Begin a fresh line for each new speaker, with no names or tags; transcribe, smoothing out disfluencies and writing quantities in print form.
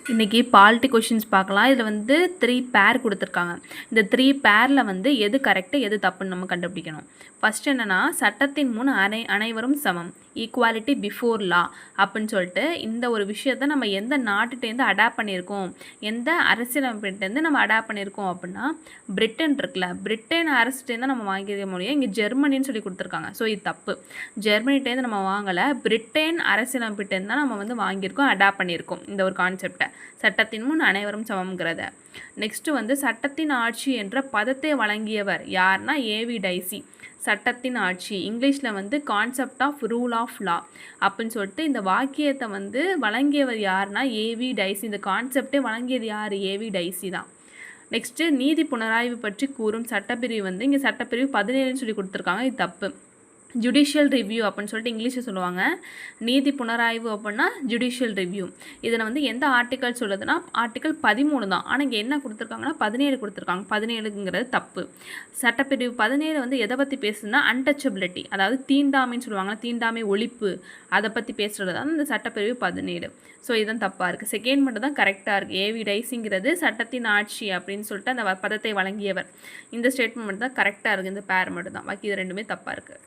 இன்றைக்கி polity questions பார்க்கலாம். இதில் வந்து 3 பேர் கொடுத்துருக்காங்க. இந்த 3 பேரில் வந்து எது கரெக்டு எது தப்புன்னு நம்ம கண்டுபிடிக்கணும். ஃபஸ்ட் என்னென்னா, சட்டத்தின் முன் அனைவரும் சமம், ஈக்குவாலிட்டி பிஃபோர் லா அப்படின்னு சொல்லிட்டு இந்த ஒரு விஷயத்தை நம்ம எந்த நாட்டுகிட்டேருந்து அடாப்ட் பண்ணியிருக்கோம், எந்த அரசியலமைப்புகிட்டேருந்து நம்ம அடாப்ட் பண்ணியிருக்கோம் அப்படின்னா, பிரிட்டன் இருக்குல்ல, பிரிட்டன் அரசுகிட்டேருந்து நம்ம வாங்கிக்க முடியும். இங்கே ஜெர்மனின்னு சொல்லி கொடுத்துருக்காங்க. ஸோ இது தப்பு. ஜெர்மனிகிட்டேருந்து நம்ம வாங்கலை, பிரிட்டன் அரசியலமைப்புகிட்டேருந்து தான் நம்ம வந்து வாங்கியிருக்கோம், அடாப்ட் பண்ணியிருக்கோம் இந்த ஒரு கான்செப்டை, சட்டத்தின் முன் அனைவரும் சமம்ங்கிறத. நெக்ஸ்ட்டு வந்து சட்டத்தின் ஆட்சி என்ற பதத்தை வழங்கியவர் யார்னா ஏவி டைசி. சட்டத்தின் ஆட்சி இங்கிலீஷில் வந்து concept of rule of law அப்படின்னு சொல்லிட்டு இந்த வாக்கியத்தை வந்து வழங்கியவர் யார்னா ஏவி டைசி. இந்த கான்செப்டே வழங்கியது யார்? ஏவி டைசி தான். நெக்ஸ்ட்டு நீதி புனராய்வு பற்றி கூறும் சட்டப்பிரிவு வந்து இங்கே சட்டப்பிரிவு 17ன்னு சொல்லி கொடுத்துருக்காங்க. இது தப்பு. ஜுடிஷியல் ரிவ்யூ அப்படின்னு சொல்லிட்டு இங்கிலீஷில் சொல்லுவாங்க. நீதி புனராய்வு அப்படின்னா ஜுடிஷியல் ரிவ்யூ. இதில் வந்து எந்த ஆர்டிக்கல் சொல்லுதுன்னா ஆர்டிக்கல் 13 தான். ஆனால் இங்கே என்ன கொடுத்துருக்காங்கன்னா 17 கொடுத்துருக்காங்க. 17ங்கிறது தப்பு. சட்டப்பிரிவு 17 வந்து எதை பற்றி பேசுதுன்னா அன்டச்சபிலிட்டி, அதாவது தீண்டாமைன்னு சொல்லுவாங்க, தீண்டாமை ஒழிப்பு, அதை பற்றி பேசுகிறது தான் இந்த சட்டப்பிரிவு 17. ஸோ இதுதான் தப்பாக இருக்குது. செகண்ட் மட்டும் தான் கரெக்டாக இருக்குது. ஏவி டைஸுங்கிறது சட்டத்தின் ஆட்சி அப்படின்னு சொல்லிட்டு அந்த பதத்தை வழங்கியவர், இந்த ஸ்டேட்மெண்ட் மட்டும் தான் கரெக்டாக இருக்குது. இந்த பேர் மட்டும் தான், பாக்கி இது ரெண்டுமே தப்பாக இருக்குது.